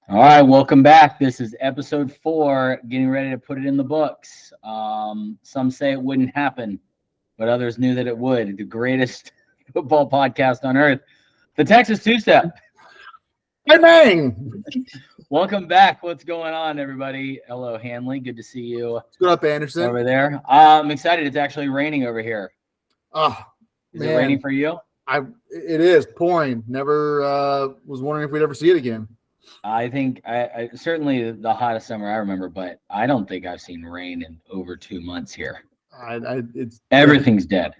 All right, welcome back. This is episode 4, getting ready to put it in the books. Some say it wouldn't happen, but others knew that it would. The greatest football podcast on earth, the Texas Two-Step. Bang, bang. Welcome back. What's going on, everybody? Hello, Hanley. Good to see you What's up, Anderson? over there. I'm excited. It's actually raining over here. Oh, Is it raining for you? It is pouring. Never was wondering if we'd ever see it again. I think I certainly the hottest summer I remember, but I don't think I've seen rain in over 2 months here. Everything's dead.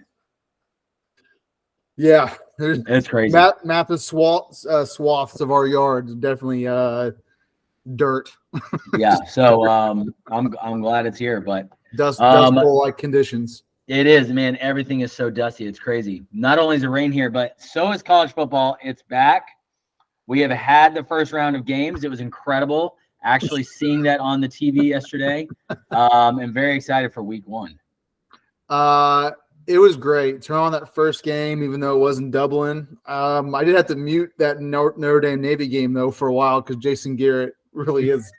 Yeah, It's crazy. Map of swaths of our yards, definitely dirt. Yeah, so I'm glad it's here, but Dust bowl like conditions. It is, man. Everything is so dusty. It's crazy. Not only is it rain here, but so is college football. It's back. We have had the first round of games. It was incredible actually seeing that on the TV yesterday. I'm very excited for week 1. It was great. Turn on that first game, even though it wasn't Dublin. I did have to mute that Notre Dame Navy game though for a while because Jason Garrett really is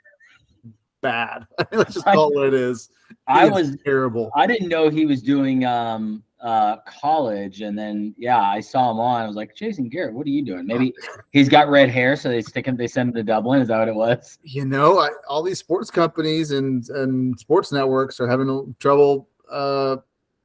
bad. Let's just call it what it is. I was terrible. I didn't know he was doing college, and then I saw him on. I was like, Jason Garrett, what are you doing? Maybe he's got red hair, so they send him to Dublin. Is that what it was? You know, all these sports companies and sports networks are having trouble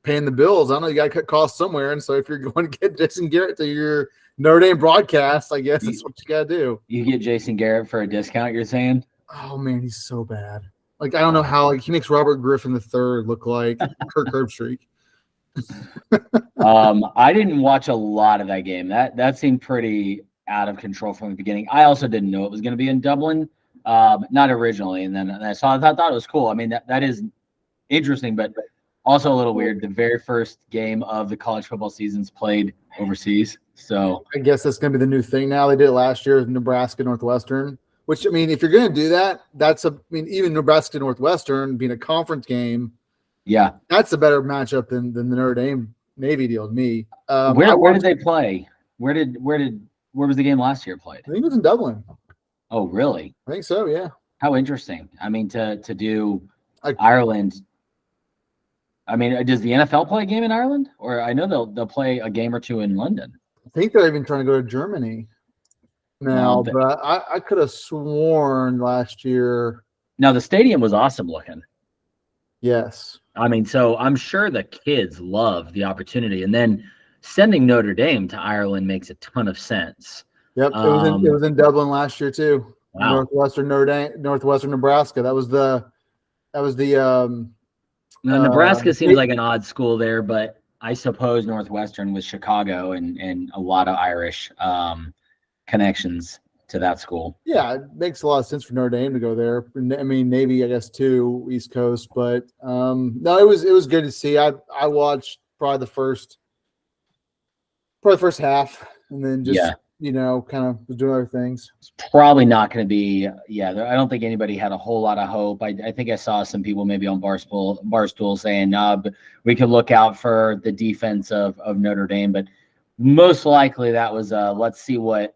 paying the bills. I know you got to cut costs somewhere, and so if you're going to get Jason Garrett to your Notre Dame broadcast, I guess that's what you got to do. You get Jason Garrett for a discount, you're saying? Oh man, he's so bad. Like I don't know how he makes Robert Griffin III look like Kirk Herbstreit. I didn't watch a lot of that game. That seemed pretty out of control from the beginning. I also didn't know it was going to be in Dublin, not originally, and then I thought it was cool. I mean, that is interesting, but also a little weird. The very first game of the college football season's played overseas, so I guess that's going to be the new thing now. They did it last year with Nebraska Northwestern. Which, I mean, if you're going to do that, even Nebraska Northwestern being a conference game, that's a better matchup than the Notre Dame Navy deal to me. Where did they play? Where was the game last year played? I think it was in Dublin. Oh, really? I think so. Yeah. How interesting. I mean, to do Ireland. I mean, does the NFL play a game in Ireland? Or I know they'll play a game or two in London. I think they're even trying to go to Germany. Now, but I could have sworn last year. Now, the stadium was awesome looking. Yes. I mean, so I'm sure the kids love the opportunity. And then sending Notre Dame to Ireland makes a ton of sense. Yep. It was in Dublin last year, too. Wow. Northwestern Nebraska. That was the Nebraska seems like an odd school there, but I suppose Northwestern was Chicago and a lot of Irish connections to that school. Yeah, it makes a lot of sense for Notre Dame to go there. I mean, Navy, I guess, too, East Coast. But no, it was good to see. I watched probably the first half, and then just kind of doing other things. It's probably not going to be. I don't think anybody had a whole lot of hope. I think I saw some people maybe on Barstool saying, we could look out for the defense of Notre Dame, but most likely that was let's see what.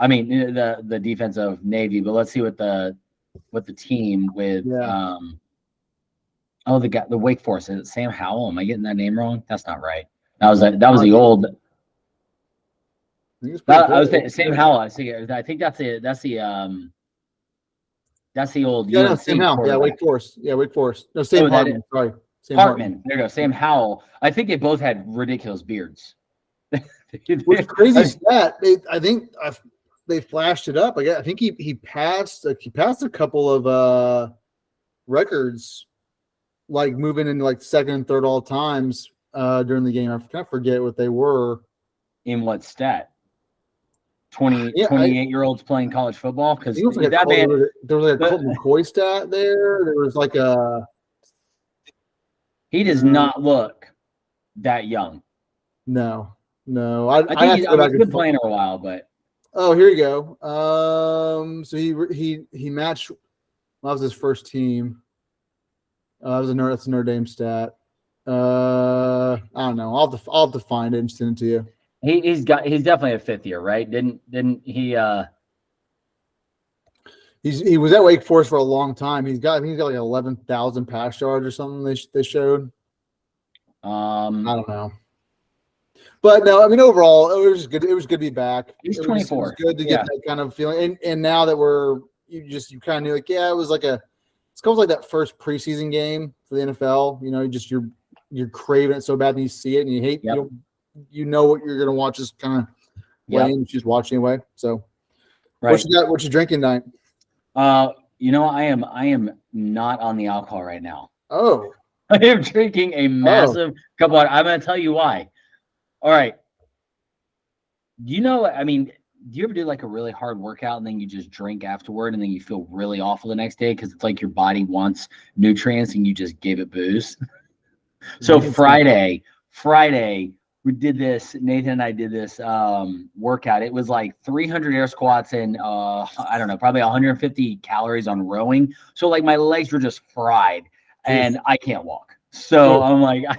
I mean the defense of Navy, but let's see what the team with the Wake Forest, is it Sam Howell? Am I getting that name wrong? That's not right. That was the old. I was thinking Sam Howell. I think that's the old. Yeah, Sam Howell. Yeah, Wake Forest. Yeah, Wake Forest. No, Sam Hartman. Sorry, Sam Hartman. There you go. Sam Howell. I think they both had ridiculous beards. What's crazy stat? I think they flashed it up. I think he passed a couple of records, like moving into like second and third all times during the game. I kind of forget what they were. In what stat? 28-year-olds playing college football, because there was like a Colt McCoy stat there. There was like a. He does not look that young. No. I think he's been playing for a while, but here you go. So he matched. That was his first team. That's a Notre Dame stat. I don't know. I'll have to find it and send it to you. He's definitely a fifth year, right? Didn't he? He was at Wake Forest for a long time. I think he's got like 11,000 pass yards or something. They showed. I don't know, but no, I mean overall it was good. It was good to be back. He's it 24. Was good to get that kind of feeling. And now that you kind of knew like it was like it's almost like that first preseason game for the NFL. You know, you're craving it so bad and you see it and you hate you know what you're gonna watch is kind of lame. Just watch anyway. So what you got? What you drinking tonight? You know, I am not on the alcohol right now. Oh, I am drinking a massive cup of water. I'm going to tell you why. All right. You know, I mean, do you ever do like a really hard workout and then you just drink afterward and then you feel really awful the next day because it's like your body wants nutrients and you just gave it booze? So Friday, we did this. Nathan and I did this workout. It was like 300 air squats and I don't know, probably 150 calories on rowing. So like my legs were just fried and I can't walk. So I'm like, I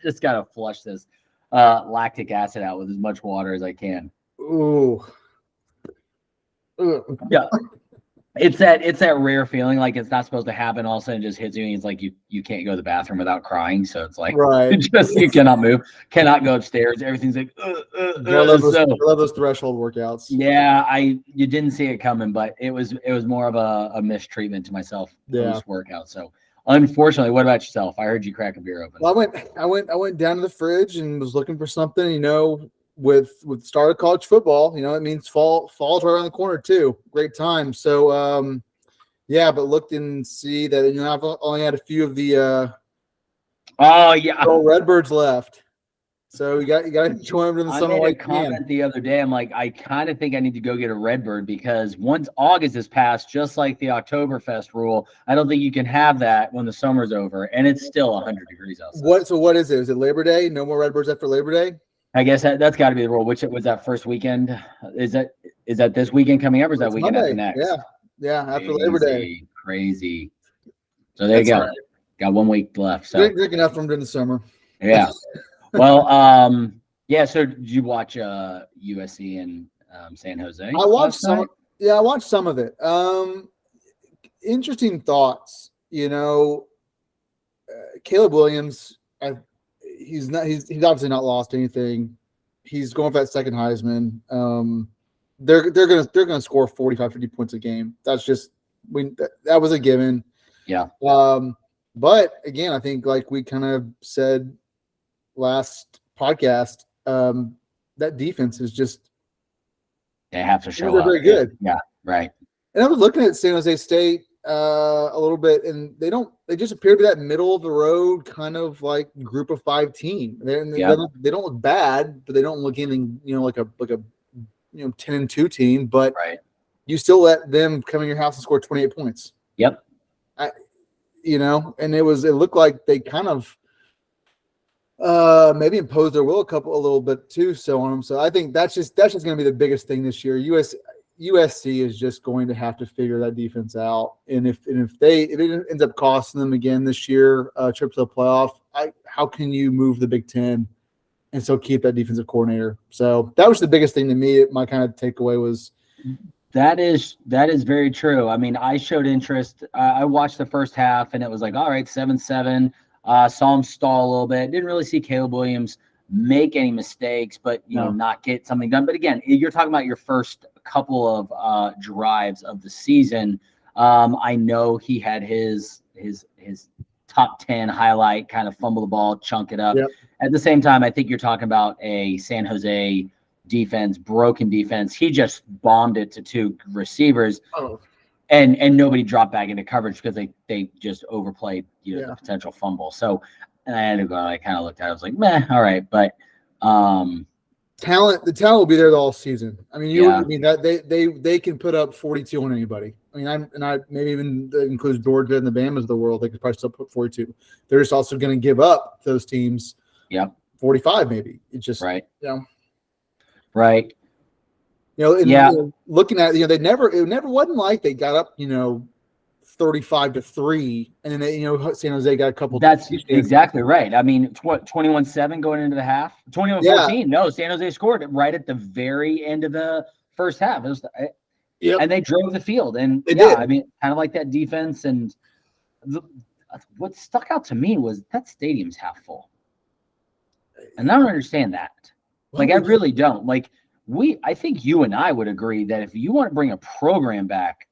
just gotta flush this lactic acid out with as much water as I can. Ooh. Yeah. It's that rare feeling like it's not supposed to happen. All of a sudden, it just hits you, and it's like you can't go to the bathroom without crying. So it's like you cannot move, cannot go upstairs. Everything's like. I love those threshold workouts. Yeah, you didn't see it coming, but it was more of a mistreatment to myself post workout. So unfortunately, what about yourself? I heard you crack a beer open. Well, I went down to the fridge and was looking for something. You know, with start of college football, you know, it means fall's right around the corner too. Great time. So but looked and see that I've only had a few of the Redbirds left. So you got to enjoy them in the summer. I made a comment the other day. I'm like, I kind of think I need to go get a Redbird because once August is passed, just like the Oktoberfest rule, I don't think you can have that when the summer's over and it's still 100 degrees outside. What is it? Is it Labor Day? No more Redbirds after Labor Day? I guess that's got to be the rule. Which was that first weekend? Is that this weekend coming up, or is that weekend after next? Yeah, after Labor Day. Crazy. So there you go. Right. Got 1 week left. So drink enough from during the summer. Yeah. Well, So did you watch USC and San Jose? I watched some. Yeah, I watched some of it. Interesting thoughts. You know, Caleb Williams. He's obviously not lost anything. He's going for that second Heisman. They're gonna score 45, 50 points a game. That's just that was a given. Yeah. But again, I think like we kind of said last podcast, that defense is just they have to show they're up. Very good. Yeah, right. And I was looking at San Jose State a little bit, and they just appear to be that middle of the road kind of like group of 5 team. They don't look bad, but they don't look anything, like a 10-2 team, but you still let them come in your house and score 28 points. Yep. And it looked like they kind of maybe imposed their will a little bit too so on them. So I think that's just going to be the biggest thing this year. USC is just going to have to figure that defense out. And if it ends up costing them again this year, trip to the playoff, how can you move the Big Ten and still keep that defensive coordinator? So that was the biggest thing to me. My kind of takeaway was that is very true. I mean, I showed interest. I watched the first half and it was like, all right, 7-7. Saw him stall a little bit. Didn't really see Caleb Williams make any mistakes, but not get something done. But again, you're talking about your first couple of drives of the season. I know he had his top 10 highlight, kind of fumble the ball, chunk it up. Yep. At the same time, I think you're talking about a San Jose defense, broken defense. He just bombed it to 2 receivers. Oh. And nobody dropped back into coverage because they just overplayed the potential fumble. So I kind of looked at it. I was like, meh, all right. But the talent will be there all season. I mean, that they can put up 42 on anybody. I mean, I maybe even includes Georgia and the Bamas of the world. They could probably still put 42. They're just also going to give up those teams. 45 maybe. It's just right. Right. Looking at it never wasn't like they got up 35-3 and then San Jose got a couple. That's exactly right. I mean 21-7 going into the half. 21-14. No, San Jose scored right at the very end of the first half. Yep. And they drove the field. And They yeah, did. I mean, kind of like that defense. And what stuck out to me was that stadium's half full. And I don't understand that. Like, I really don't. Like, I think you and I would agree that if you want to bring a program back,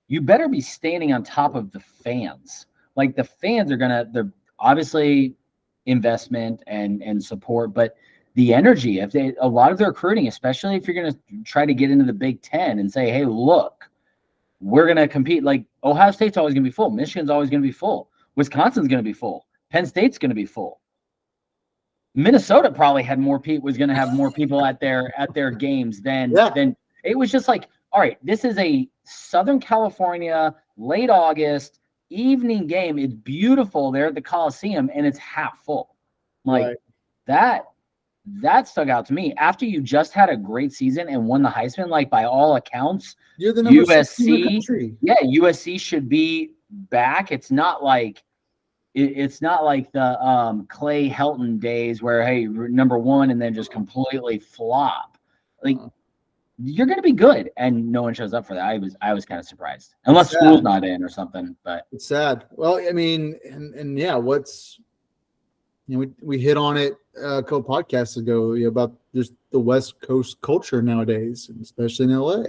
you better be standing on top of the fans. Like, the fans they're obviously investment and support, but the energy, a lot of their recruiting, especially if you're going to try to get into the Big Ten and say, hey, look, we're going to compete. Like, Ohio State's always going to be full. Michigan's always going to be full. Wisconsin's going to be full. Penn State's going to be full. Minnesota probably was going to have more people at their games than it was just like, all right, this is a Southern California, late August evening game. It's beautiful there at the Coliseum and it's half full. Like that stuck out to me. After you just had a great season and won the Heisman, like by all accounts, you're the number 6 team in the USC, country. yeah, USC should be back. It's not like the Clay Helton days where, hey, number one and then just completely flop. Like, you're going to be good, and no one shows up for that. I was kind of surprised, unless school's not in or something. But it's sad. Well, I mean, and yeah, we hit on it a couple podcasts ago about just the West Coast culture nowadays, and especially in LA,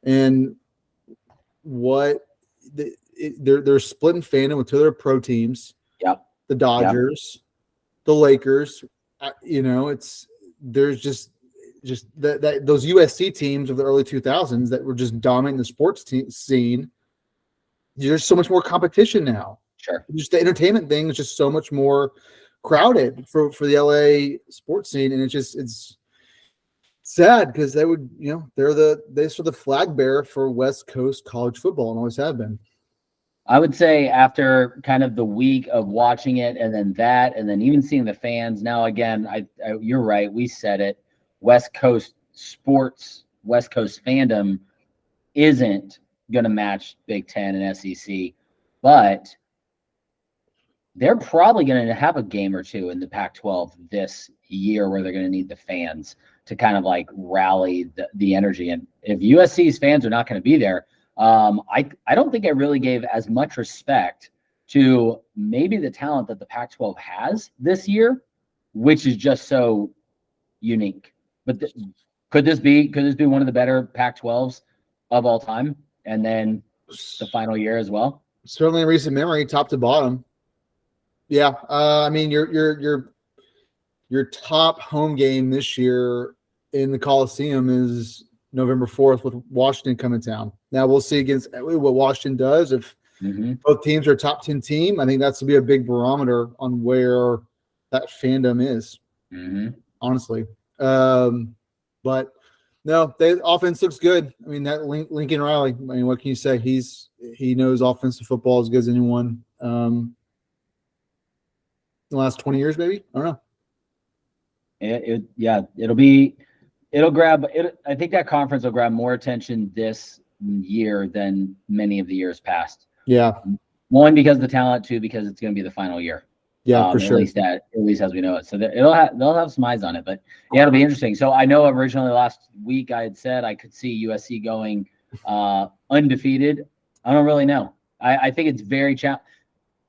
and they're splitting fandom with two other pro teams. Yep. The Dodgers, the Lakers. There's just that those USC teams of the early 2000s that were just dominating the sports scene. There's so much more competition now. Sure. Just the entertainment thing is just so much more crowded for the LA sports scene, and it's sad because they're the flag bearer for West Coast college football and always have been. I would say after kind of the week of watching it and then even seeing the fans now again, you're right. We said it. West Coast sports, West Coast fandom isn't going to match Big Ten and SEC, but they're probably going to have a game or two in the Pac-12 this year where they're going to need the fans to kind of like rally the energy. And if USC's fans are not going to be there, I don't think I really gave as much respect to maybe the talent that the Pac-12 has this year, which is just so unique. But could this be one of the better Pac-12s of all time? And then the final year as well. Certainly in recent memory, top to bottom. Yeah, I mean your top home game this year in the Coliseum is November 4th with Washington coming town. Now we'll see against what Washington does. If both teams are a top 10 team, I think that's to be a big barometer on where that fandom is. Honestly, but no, the offense looks good. I mean, that Lincoln Riley. I mean, what can you say? He knows offensive football as good as anyone. The last 20 years, maybe. I don't know. It'll grab it. I think that conference will grab more attention this year than many of the years past. Yeah. One, because of the talent. Two, because it's going to be the final year. Yeah, for sure. At least as we know it. So they'll have some eyes on it. But yeah, it'll be interesting. So I know originally last week I had said I could see USC going undefeated. I don't really know. I think it's very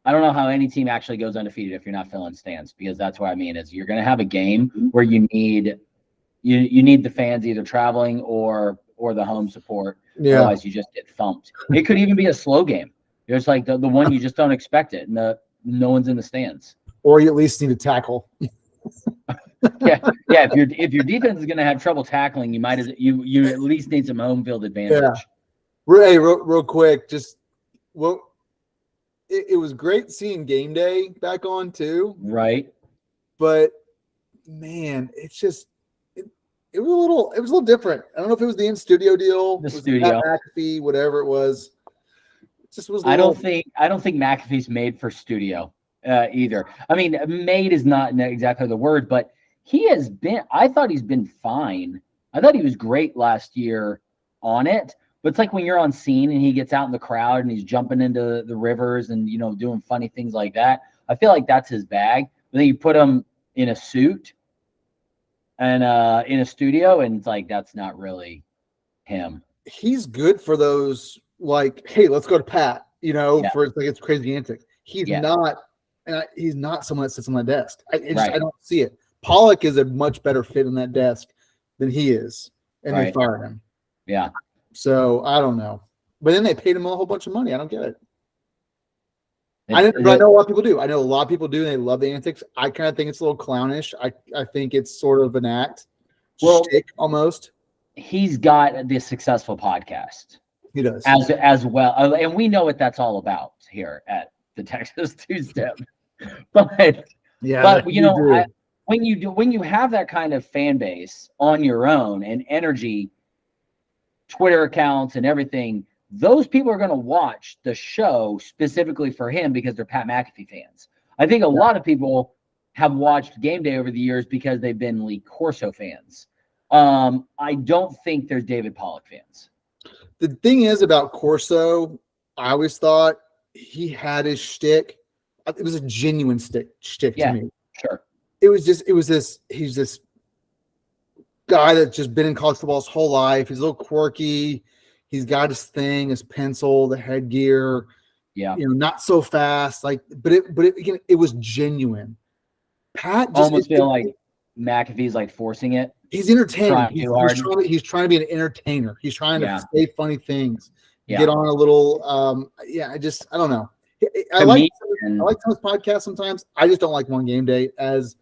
I don't know how any team actually goes undefeated if you're not filling stands, because that's what I mean is you're going to have a game where you need the fans either traveling or the home support. Yeah. Otherwise you just get thumped. It could even be a slow game. There's like the one you just don't expect it, and no one's in the stands. Or you at least need to tackle. yeah. If your defense is going to have trouble tackling, you at least need some home field advantage. Yeah. Hey, real quick, it was great seeing Game Day back on too. Right. But man, it's just it was a little different. I don't know if it was the in-studio deal, the studio, McAfee, whatever it was. It just was. I don't think McAfee's made for studio either. I mean, made is not exactly the word, but I thought he's been fine. I thought he was great last year on it. But it's like when you're on scene and he gets out in the crowd and he's jumping into the rivers and, doing funny things like that. I feel like that's his bag. But then you put him in a suit and in a studio, and it's like that's not really him. he's good for those, like, hey, let's go to Pat, Yeah. for like it's crazy antics. He's not, he's not someone that sits on that desk. I don't see it. Pollock is a much better fit on that desk than he is, and they fired him. Yeah. So I don't know, but then they paid him a whole bunch of money. I don't get it. I know a lot of people do. I know a lot of people do, and they love the antics. I kind of think it's a little clownish. I think it's sort of an act, shtick almost. He's got this successful podcast. He does as well, and we know what that's all about here at the Texas Two-Step. But when you have that kind of fan base on your own and energy, Twitter accounts and everything, those people are going to watch the show specifically for him because they're Pat McAfee fans. I think a lot of people have watched Game Day over the years because they've been Lee Corso fans. I don't think there's David Pollock fans. The thing is about Corso, I always thought he had his shtick. It was a genuine shtick to me. Sure. He's this guy that's just been in college football his whole life. He's a little quirky. He's got his thing, his pencil, the headgear. Yeah. Not so fast. But it was genuine. Pat just almost feel like McAfee's like forcing it. He's entertaining. He's trying to be an entertainer. He's trying to say funny things. Get on a little. I don't know. I like some of his podcasts sometimes. I just don't like One Game Day as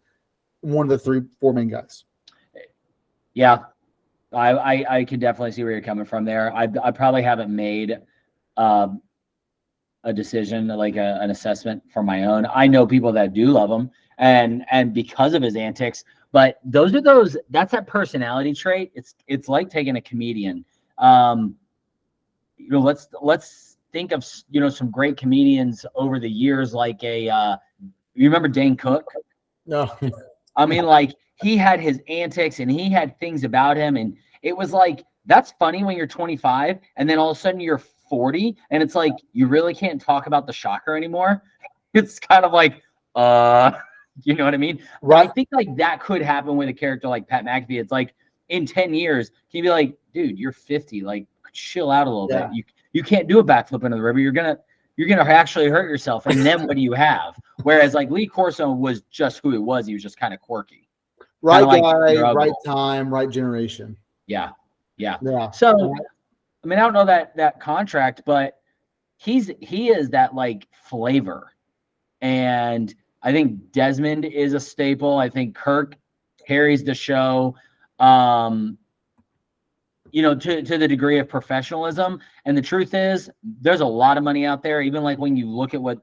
one of the 3-4 main guys. Yeah, I can definitely see where you're coming from there. I probably haven't made a decision, like an assessment for my own. I know people that do love him, and because of his antics. But that's that personality trait. It's like taking a comedian. Let's think of some great comedians over the years, like you remember Dane Cook? No. I mean, like, he had his antics and he had things about him, and it was like, that's funny when you're 25, and then all of a sudden you're 40, and it's like you really can't talk about the shocker anymore. It's kind of like you know what I mean? Right. I think like that could happen with a character like Pat McAfee. It's like in 10 years, can you be like, dude, you're 50, like chill out a little bit. You can't do a backflip into the river. You're gonna actually hurt yourself. And then what do you have? Whereas like Lee Corso was just who he was. He was just kind of quirky. Right guy, right time, right generation. Yeah. So I mean, I don't know that contract, but he is that like flavor. And I think Desmond is a staple. I think Kirk carries the show, to the degree of professionalism. And the truth is, there's a lot of money out there. Even like when you look at what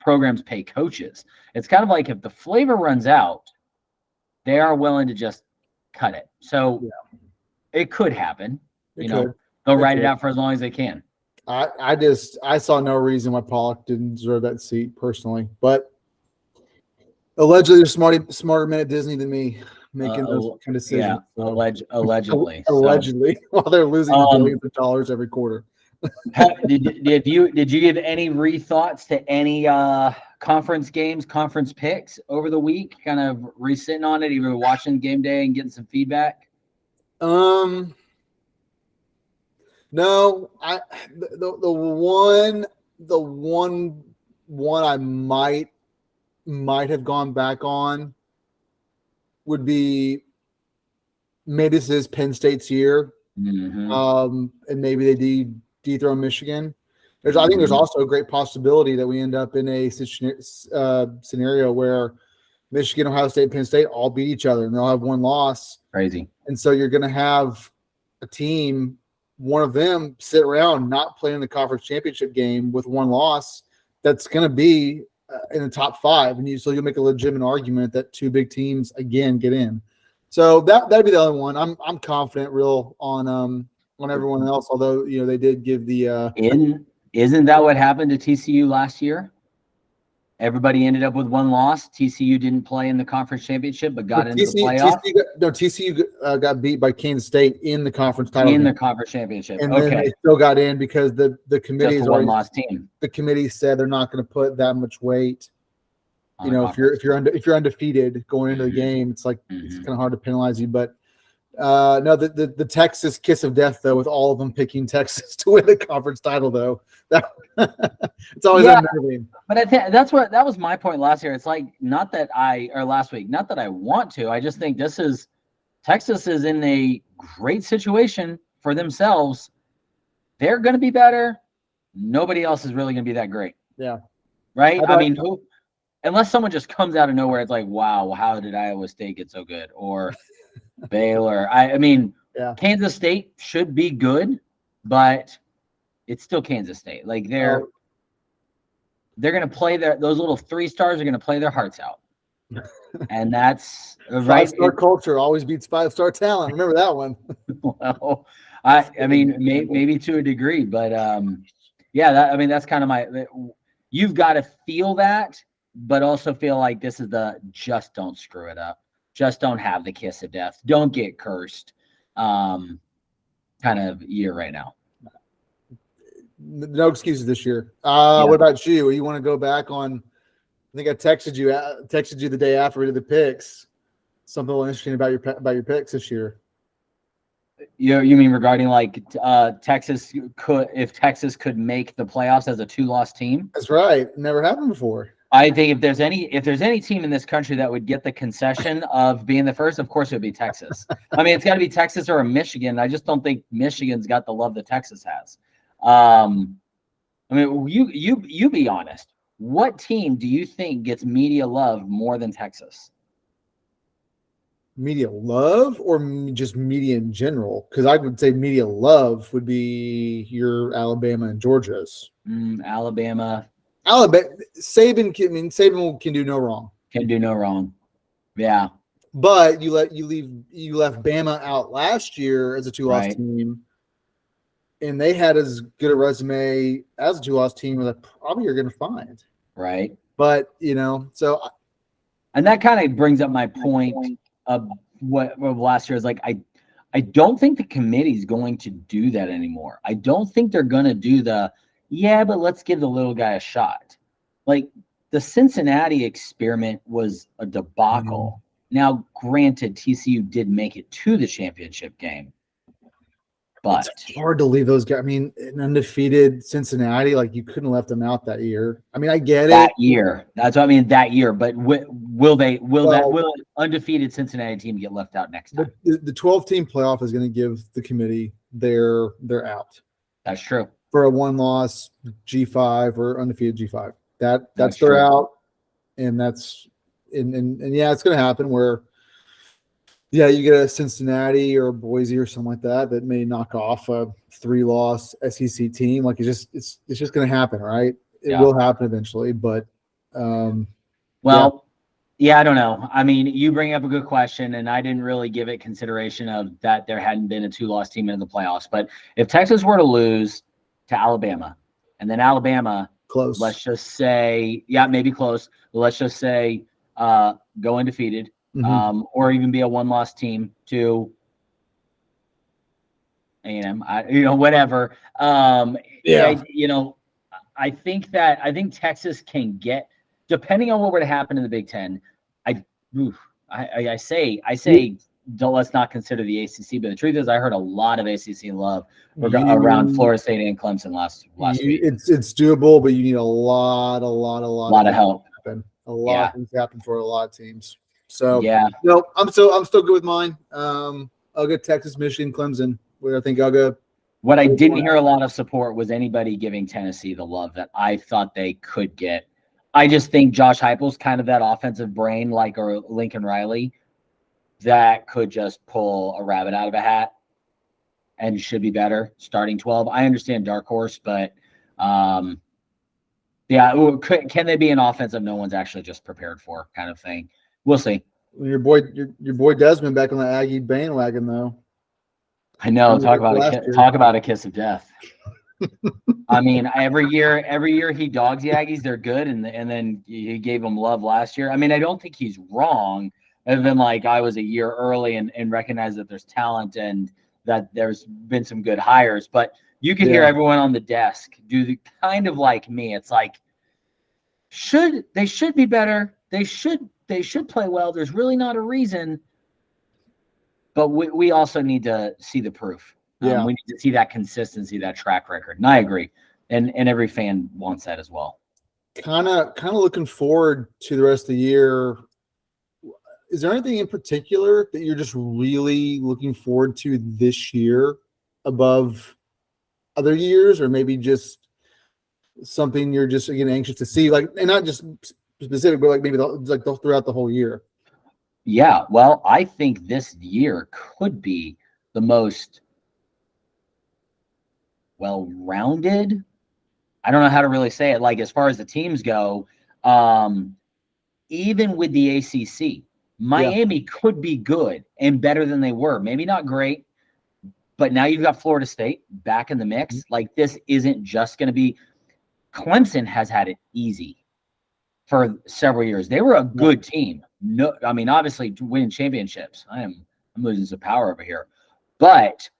programs pay coaches, it's kind of like if the flavor runs out, they are willing to just cut it. So it could happen. They'll ride it out for as long as they can. I saw no reason why Pollock didn't deserve that seat personally, but allegedly they're smarter men at Disney than me making those kind of decisions. Yeah, allegedly. Allegedly, while they're losing billions of dollars every quarter. Did you give any rethoughts to any conference games, conference picks over the week? Kind of re-sitting on it, either watching Game Day and getting some feedback? No, the one I might have gone back on would be maybe this is Penn State's year, and maybe they dethrone Michigan. I think there's also a great possibility that we end up in a scenario where Michigan, Ohio State, Penn State all beat each other, and they'll have one loss. Crazy. And so you're going to have a team, one of them sit around not playing the conference championship game with one loss that's going to be in the top 5. And so you'll make a legitimate argument that 2 big teams again get in. So that'd be the other one. I'm confident on everyone else, although, they did give the isn't that what happened to TCU last year? Everybody ended up with one loss. TCU didn't play in the conference championship, but got into the playoff. TCU got beat by Kansas State in the conference title. In the conference championship. And then they still got in because the committee is one lost team. The committee said they're not going to put that much weight. If you're undefeated going into the game, it's like it's kind of hard to penalize you. But No, the Texas kiss of death though, with all of them picking Texas to win the conference title though. That it's always unnerving. But I think that was my point last year. It's like last week, not that I want to. I just think Texas is in a great situation for themselves. They're going to be better. Nobody else is really going to be that great. Yeah. Right? I mean, unless someone just comes out of nowhere, it's like, wow, how did Iowa State get so good? Or Baylor. I mean, Kansas State should be good, but it's still Kansas State. Like they're going to play those little 3 stars are going to play their hearts out. And that's right. 5-star culture always beats 5-star talent. Remember that one. Well, I mean, maybe to a degree, but that's kind of you've got to feel that, but also feel like this is just don't screw it up. Just don't have the kiss of death. Don't get cursed kind of year right now. No excuses this year. What about you? You want to go back on? I think I texted you the day after we did the picks. Something interesting about your picks this year. You mean regarding like Texas if Texas could make the playoffs as a 2-loss team? That's right. Never happened before. I think if there's any team in this country that would get the concession of being the first, of course it would be Texas. I mean, it's got to be Texas or a Michigan. I just don't think Michigan's got the love that Texas has. I mean, you be honest. What team do you think gets media love more than Texas? Media love or just media in general? Because I would say media love would be your Alabama and Georgia's. Alabama. Saban can do no wrong. Can do no wrong. Yeah. But you left Bama out last year as a 2-loss team, and they had as good a resume as a 2-loss team that probably you're going to find. Right. But and that kind of brings up my point of what last year is like. I don't think the committee's going to do that anymore. I don't think they're going to do but let's give the little guy a shot. Like the Cincinnati experiment was a debacle. Now, granted, TCU did make it to the championship game, but it's hard to leave those guys. I mean, an undefeated Cincinnati, like you couldn't have left them out that year. I mean, I get that year. That's what I mean. That year, but will an undefeated Cincinnati team get left out next time? The 12-team playoff is going to give the committee their out. That's true. For a 1-loss G5 or undefeated G5. That's their out. And that's it's going to happen where you get a Cincinnati or a Boise or something like that may knock off a 3-loss SEC team. Like it's just going to happen, right? It will happen eventually, but I don't know. I mean, you bring up a good question, and I didn't really give it consideration of that there hadn't been a 2-loss team in the playoffs. But if Texas were to lose to Alabama, and then Alabama, close. Let's just say, maybe close. But let's just say go undefeated, or even be a 1-loss team to A&M, whatever. I think Texas can get, depending on what were to happen in the Big Ten. I say let's not consider the ACC, but the truth is I heard a lot of ACC love around Florida State and Clemson last week. It's doable, but you need a lot of help. A lot of things happen for a lot of teams. So I'm still good with mine. I'll go Texas, Michigan, Clemson. Where I think I'll go. What I didn't hear a lot of support was anybody giving Tennessee the love that I thought they could get. I just think Josh Heupel's kind of that offensive brain, or Lincoln Riley, that could just pull a rabbit out of a hat and should be better starting 12. I understand dark horse, but can they be an offensive no one's actually just prepared for kind of thing? We'll see. Your boy Desmond back on the Aggie bandwagon though. I know. Talk about a kiss of death. I mean, every year he dogs the Aggies. They're good, and then he gave them love last year. I mean, I don't think he's wrong. Other than I was a year early and recognize that there's talent and that there's been some good hires. But you can hear everyone on the desk do the kind of like me. It's like they should be better. They should play well. There's really not a reason. but we also need to see the proof. Yeah. We need to see that consistency, that track record. And I agree. And every fan wants that as well. Kind of looking forward to the rest of the year. Is there anything in particular that you're just really looking forward to this year above other years, or maybe just something you're just, again, anxious to see, like, and not just specific, but like maybe throughout the whole year? Yeah, well, I think this year could be the most well-rounded. I don't know how to really say it. Like, as far as the teams go, even with the ACC, Miami could be good and better than they were. Maybe not great, but now you've got Florida State back in the mix. Like, this isn't just going to be – Clemson has had it easy for several years. They were a good team. No, I mean, obviously winning championships. I'm losing some power over here, but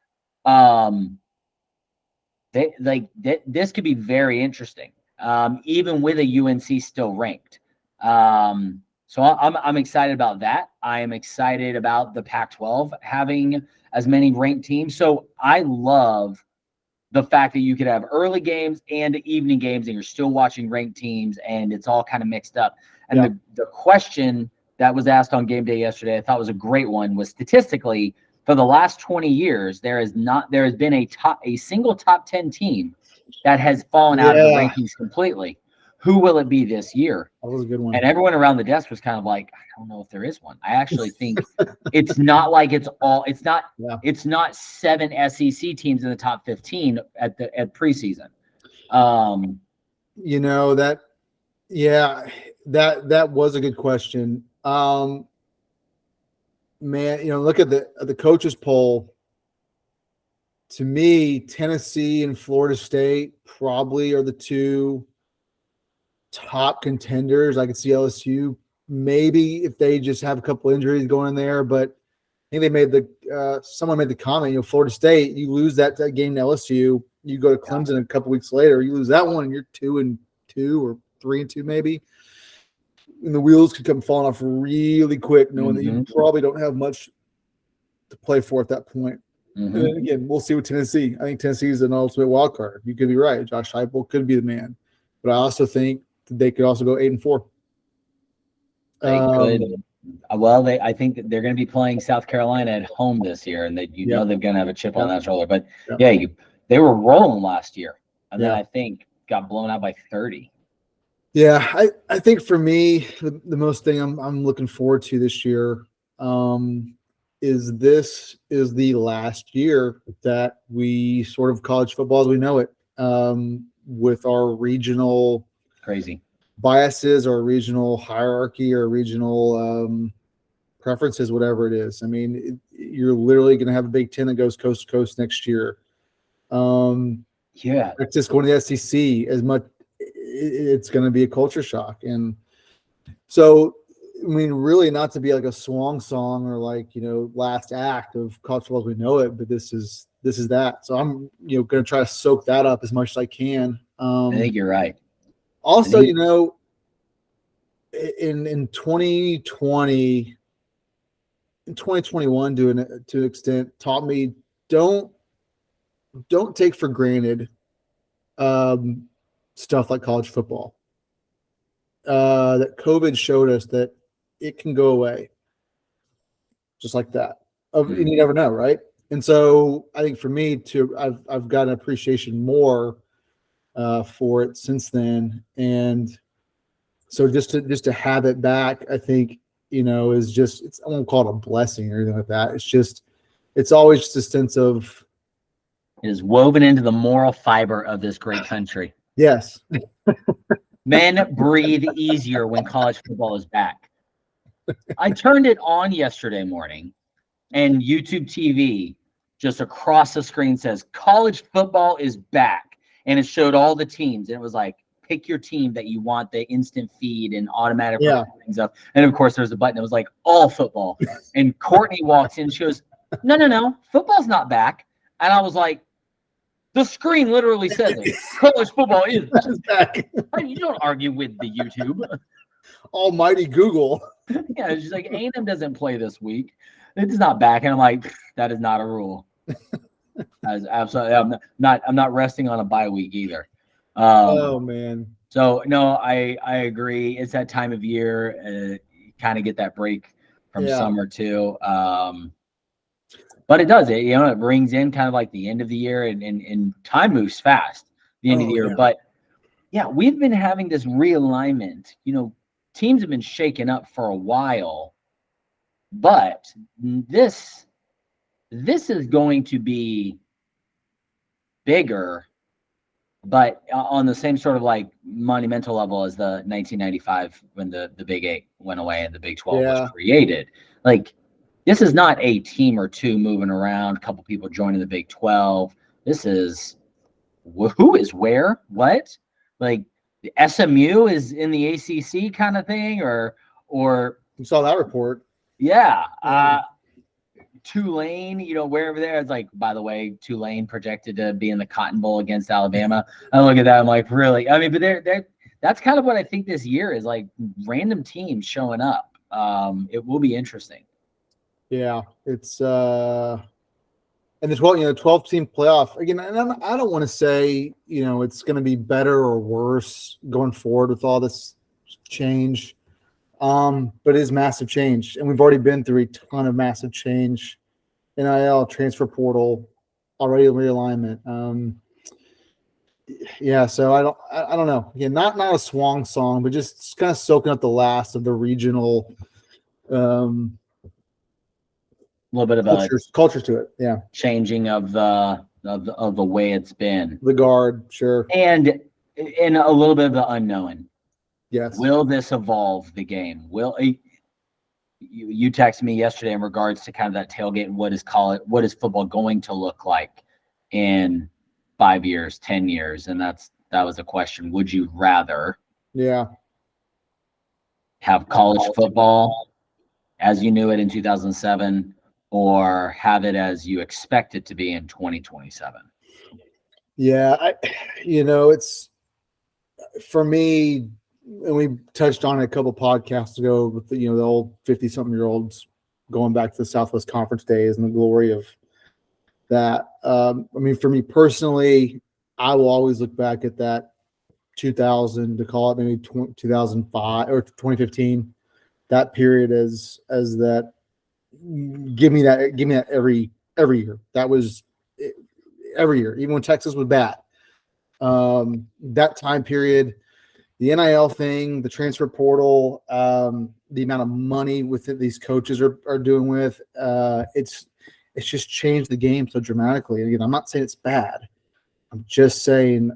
this could be very interesting. Even with a UNC still ranked. So I'm excited about that. I am excited about the Pac-12 having as many ranked teams. So I love the fact that you could have early games and evening games and you're still watching ranked teams and it's all kind of mixed up. And the question that was asked on game day yesterday, I thought was a great one, was statistically for the last 20 years, there has been a single top 10 team that has fallen out of the rankings completely. Who will it be this year? That was a good one. And everyone around the desk was kind of like, I don't know if there is one. I actually think it's not like it's not 7 SEC teams in the top 15 at preseason. That was a good question. Man, look at the coaches poll. To me, Tennessee and Florida State probably are the two top contenders. I could see LSU maybe if they just have a couple injuries going in there, but I think someone made the comment, Florida State, you lose that game to LSU, you go to Clemson a couple weeks later, you lose that one and you're 2-2 or 3-2 maybe. And the wheels could come falling off really quick, knowing that you probably don't have much to play for at that point. And then again, we'll see with Tennessee. I think Tennessee is an ultimate wild card. You could be right. Josh Heupel could be the man. But I also think they could also go 8-4. They could. Well, I think that they're going to be playing South Carolina at home this year, and they're going to have a chip on that shoulder. But they were rolling last year, and then I think got blown out by 30. Yeah, I think for me, the most thing I'm looking forward to this year is the last year that we sort of college football as we know it, with our regional crazy biases or regional hierarchy or regional preferences, whatever it is. I mean, you're literally going to have a Big Ten that goes coast to coast next year. It's just going to the SEC as much. It's going to be a culture shock. And so, I mean, really not to be like a swan song or like, last act of college football as we know it, but this is that. So I'm, going to try to soak that up as much as I can. I think you're right. Also, in 2020, in 2021, doing it to an extent, taught me don't take for granted stuff like college football. That COVID showed us that it can go away just like that. And you never know, right? And so I think for me I've got an appreciation more for it since then. And so just to have it back, I think, is just, I won't call it a blessing or anything like that. It's always just a sense of, it is woven into the moral fiber of this great country. Yes. Men breathe easier when college football is back. I turned it on yesterday morning, and YouTube TV just across the screen says college football is back, and it showed all the teams, and it was like, pick your team that you want the instant feed and automatic things up. And of course, there's a button that was like all football. And Courtney walks in, she goes, no, football's not back. And I was like, the screen literally says it. College football is back. You don't argue with the YouTube. Almighty Google. Yeah, she's like, A&M doesn't play this week. it's not back. And I'm like, that is not a rule. As absolutely, I'm not resting on a bye week either. Oh man. So no, I agree. It's that time of year, kind of get that break from summer too. But it does it, it brings in kind of like the end of the year, and time moves fast, the end of the year. Yeah. But yeah, we've been having this realignment. Teams have been shaken up for a while, but this is going to be bigger, but on the same sort of like monumental level as the 1995 when the Big 8 went away and the Big 12 was created. Like, this is not a team or two moving around, a couple people joining the Big 12. This is who is where, what? Like, the SMU is in the ACC kind of thing, or you saw that report. Yeah. Tulane, wherever there. It's like, by the way, Tulane projected to be in the Cotton Bowl against Alabama. I look at that, I'm like, really? I mean, but that's kind of what I think this year is, like, random teams showing up. It will be interesting. Yeah, it's and the 12 team playoff again. And I don't want to say it's going to be better or worse going forward with all this change. But it is massive change, and we've already been through a ton of massive change. NIL, transfer portal, already realignment. So I don't know. Again, not a swan song, but just kind of soaking up the last of the regional. A little bit of culture to it, yeah. Changing of the way it's been. The guard, sure, and a little bit of the unknown. Yes. Will this evolve the game? You texted me yesterday in regards to kind of that tailgate and what is football going to look like in 5 years, 10 years? And that was a question. Would you rather have college football as you knew it in 2007, or have it as you expect it to be in 2027? Yeah, it's for me. And we touched on it a couple podcasts ago with the old 50-something-year-olds going back to the Southwest Conference days and the glory of that. I mean, for me personally, I will always look back at that 2000 to call it maybe 2005 or 2015, that period as that. Give me that every year. That was every year, even when Texas was bad. That time period. The NIL thing, the transfer portal, the amount of money these coaches are doing with, it's just changed the game so dramatically. Again, I'm not saying it's bad. I'm just saying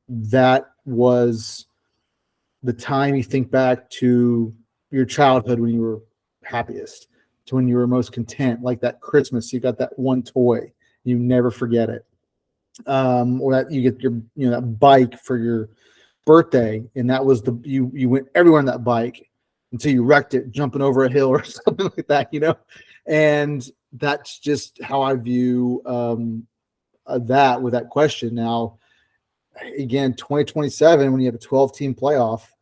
that was the time you think back to your childhood when you were happiest, to when you were most content, like that Christmas, you got that one toy, you never forget it. Or that you get your, that bike for your birthday, and that was you went everywhere on that bike until you wrecked it jumping over a hill or something like that, and that's just how I view that with that question. Now again, 2027, when you have a 12-team playoff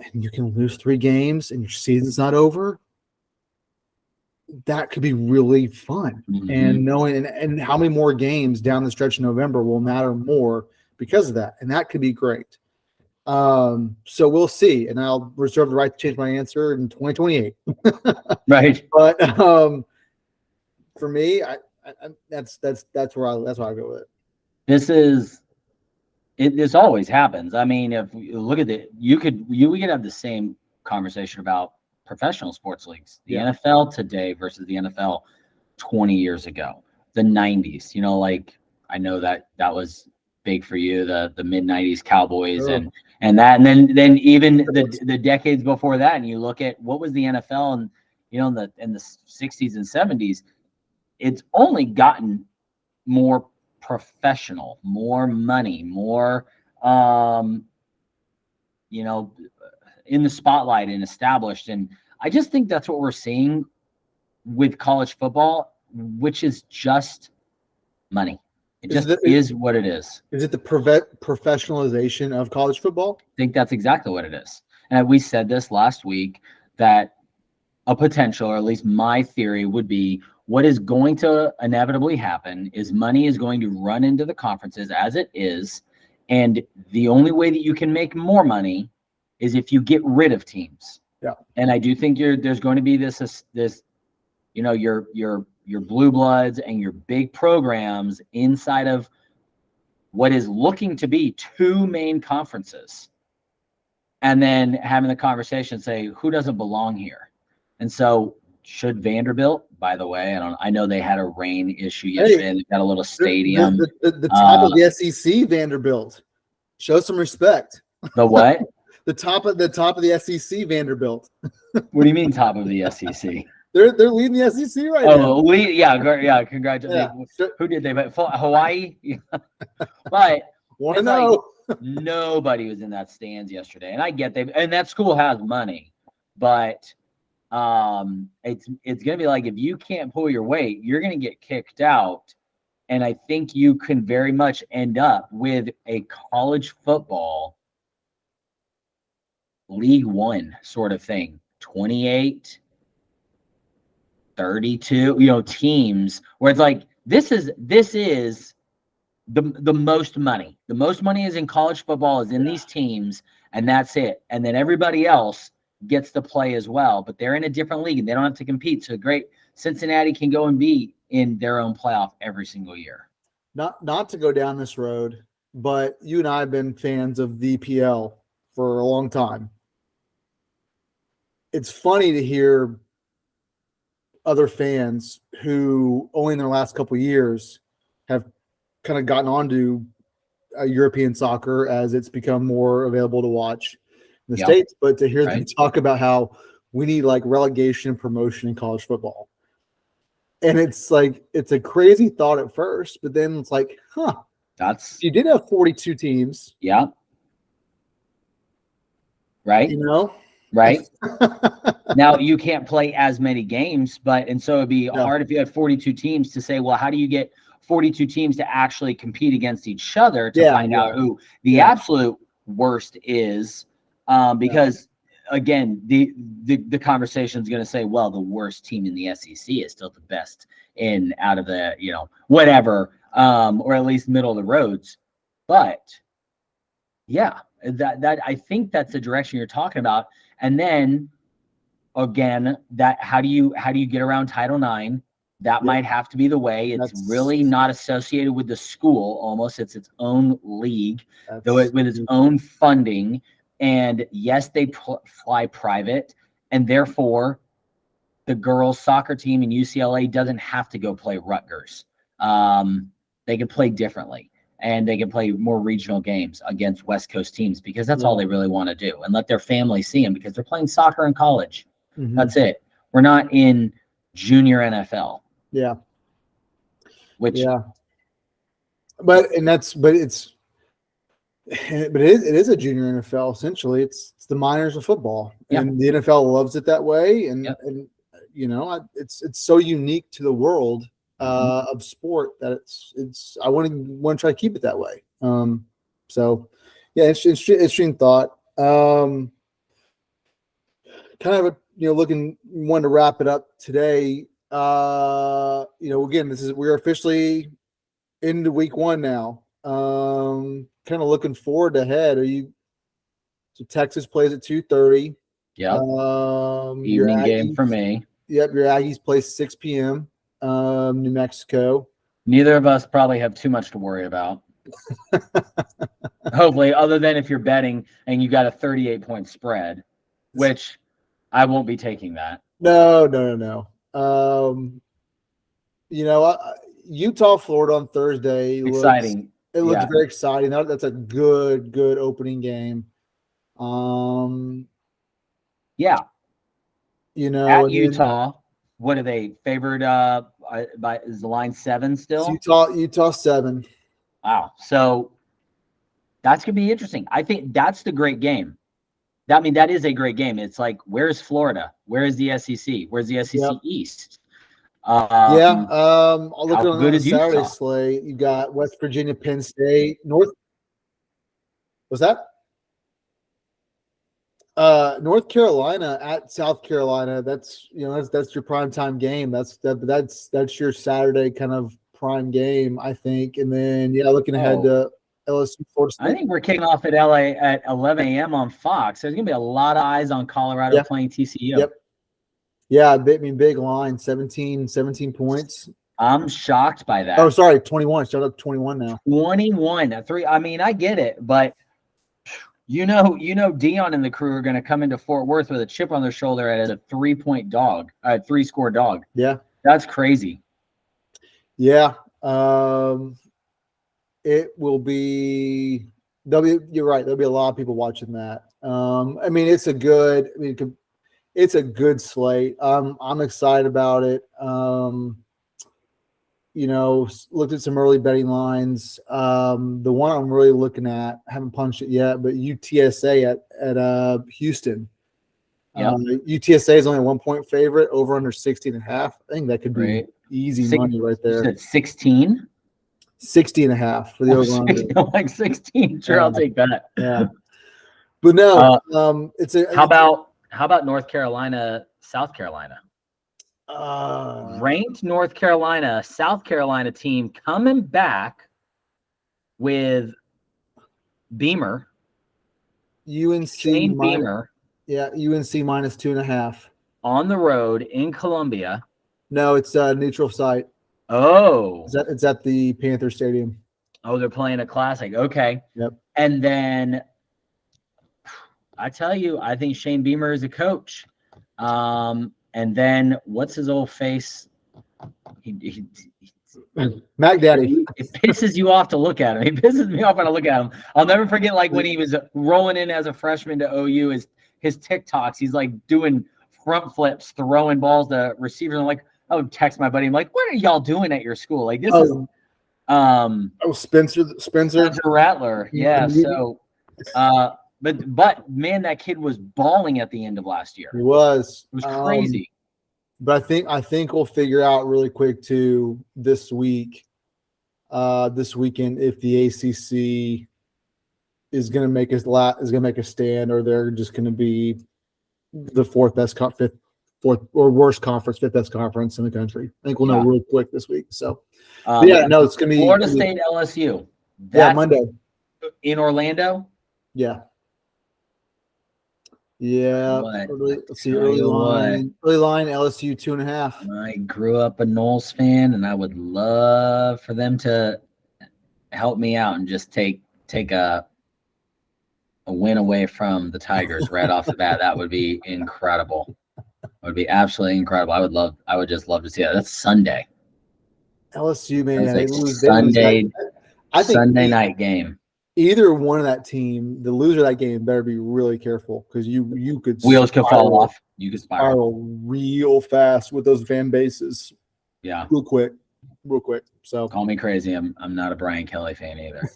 and you can lose 3 games and your season's not over, that could be really fun. Mm-hmm. And knowing and how many more games down the stretch in November will matter more because of that, and that could be great. So we'll see, and I'll reserve the right to change my answer in 2028. Right. But for me, that's where I go with it. This always happens. I mean, if you look at we could have the same conversation about professional sports leagues, the NFL today versus the NFL 20 years ago, the 90s. Like, I know that was big for you, the mid 90s Cowboys, and then even the decades before that, and you look at what was the NFL and in the 60s and 70s, it's only gotten more professional, more money, more in the spotlight and established. And I just think that's what we're seeing with college football, which is just money. It just is what it is. Is it the professionalization of college football? I think that's exactly what it is. And we said this last week, that a potential, or at least my theory would be, what is going to inevitably happen is money is going to run into the conferences as it is. And the only way that you can make more money is if you get rid of teams. Yeah. And I do think there's going to be this, your blue bloods and your big programs inside of what is looking to be two main conferences. And then having the conversation, say, who doesn't belong here? And so should Vanderbilt, by the way, I know they had a rain issue yesterday. Hey, they've got a little stadium. The top of the SEC, Vanderbilt. Show some respect. The what? the top of the SEC, Vanderbilt. What do you mean top of the SEC? They're leading the SEC right now. Oh, yeah, congratulations. Yeah. Who did they? Hawaii. But want to know? Like, nobody was in that stands yesterday, and I get and that school has money, but it's gonna be like, if you can't pull your weight, you're gonna get kicked out, and I think you can very much end up with a college football League One sort of thing, 28. 32, teams where it's like, this is the most money. The most money is in college football, is in these teams, and that's it. And then everybody else gets to play as well, but they're in a different league and they don't have to compete. So great, Cincinnati can go and be in their own playoff every single year. Not to go down this road, but you and I have been fans of VPL for a long time. It's funny to hear other fans who only in their last couple of years have kind of gotten onto European soccer as it's become more available to watch in the States, but to hear them talk about how we need like relegation and promotion in college football. And it's like, it's a crazy thought at first, but then it's like, you did have 42 teams. Yeah. Right. Right. Now you can't play as many games, and so it'd be hard if you had 42 teams to say, well, how do you get 42 teams to actually compete against each other to find out who the absolute worst is? Because again, the conversation is going to say, well, the worst team in the SEC is still the best out of the, whatever, or at least middle of the roads. But that I think that's the direction you're talking about. And then again, how do you get around Title IX? That might have to be the way. It's really not associated with the school. Almost, it's its own league, with its own funding. And yes, they fly private, and therefore the girls' soccer team in UCLA doesn't have to go play Rutgers. They can play differently. And they can play more regional games against West Coast teams, because that's all they really want to do, and let their family see them, because they're playing soccer in college. Mm-hmm. That's it. We're not in junior NFL. Yeah. But it is a junior NFL. Essentially, it's the minors of football, and the NFL loves it that way. And it's so unique to the world of sport that it's I want to try to keep it that way. Interesting thought. Kind of wanted to wrap it up today. Again, we're officially into week one now. Kind of looking forward ahead. So Texas plays at 2:30. Yeah. Evening game for me. Yep, your Aggies play 6 p.m. New Mexico. Neither of us probably have too much to worry about. Hopefully, other than if you're betting and you got a 38-point spread, which I won't be taking that. No. Utah, Florida on Thursday. Exciting. It looks very exciting. That's a good opening game. At Utah. What are they favored by? Is the line 7 still? Utah 7. Wow. So that's going to be interesting. I think that's the great game. That is a great game. It's like, where's Florida? Where is the SEC? Where's the SEC East? I'll look on the Saturday Utah? slate. You got West Virginia, Penn State, North. Was that? North Carolina at South Carolina. That's that's your primetime game. That's your Saturday kind of prime game, I think. And then looking ahead to LSU, Florida State. I think we're kicking off at LA at 11 a.m. on Fox. There's gonna be a lot of eyes on Colorado playing TCU. Yep. Yeah, big line, 17 points. I'm shocked by that. Oh, sorry, 21. Shut up, 21 now. 21. I mean, I get it, but Dion and the crew are going to come into Fort Worth with a chip on their shoulder as a 3-point dog, 3-score dog. Yeah, that's crazy. Yeah, it will be. You're right. There'll be a lot of people watching that. I mean, it's a good slate. I'm excited about it. Looked at some early betting lines. The one I'm really looking at, I haven't punched it yet, but UTSA at Houston. Yeah. UTSA is only a 1-point favorite, over under 60.5. I think that could be easy money right there. You said 16? 60.5 for the over under. Like 16. Sure, I'll take that. Yeah. But no, it's a. How about North Carolina, South Carolina? Ranked North Carolina, South Carolina team coming back with Beamer. Shane Beamer. Yeah, UNC -2.5. On the road in Columbia. No, it's a neutral site. Oh. It's at the Panther Stadium. Oh, they're playing a classic. Okay. Yep. And then I tell you, I think Shane Beamer is a coach. And then what's his old face? Mac Daddy. It pisses you off to look at him. He pisses me off when I look at him. I'll never forget, like, when he was rolling in as a freshman to OU, his TikToks. He's like doing front flips, throwing balls to receivers. I'm like, I would text my buddy. I'm like, what are y'all doing at your school? Like, this is Spencer Rattler. Yeah. So But man, that kid was balling at the end of last year. He was. It was crazy. But I think we'll figure out really quick too this weekend, if the ACC is going to make a stand, or they're just going to be the fifth worst conference, fifth best conference in the country. I think we'll know really quick this week. So it's going to be Florida State LSU. Monday in Orlando. Yeah. Yeah. Let's see. Early line LSU 2.5. I grew up a Knowles fan, and I would love for them to help me out and just take a win away from the Tigers right off the bat. That would be incredible. It would be absolutely incredible. I would just love to see that. That's Sunday. LSU, man. Sunday night game. Either one of that team, the loser of that game, better be really careful, because you could wheels could fall off. You could spiral real fast with those fan bases. Yeah, real quick. So call me crazy. I'm not a Brian Kelly fan either.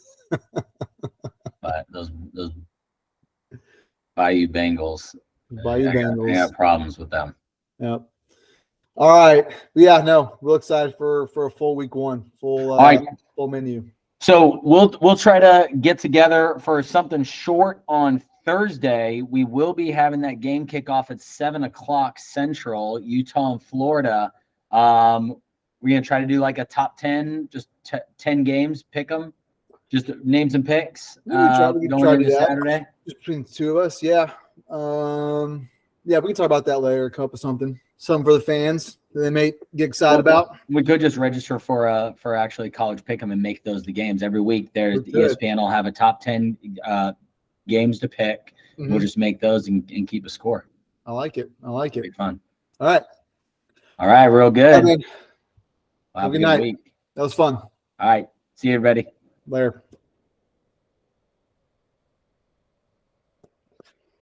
But those Bayou Bengals. I have problems with them. Yep. All right. Yeah. No. Real excited for a full week one. Full menu. So we'll try to get together for something short on Thursday. We will be having that game kickoff at 7:00 Central, Utah and Florida. We're gonna try to do like a top 10, just 10 games, pick them, just names and picks. We can try into Saturday. Just between the two of us, yeah. We can talk about that later. Come up with something for the fans that they may get excited about. We could just register for actually college pick'em and make those the games every week. There's ESPN will have a top 10 games to pick. Mm-hmm. We'll just make those and keep a score. I like it. It'll be fun. All right, real good. Have a good night. Week. That was fun. All right, see you, everybody. Later.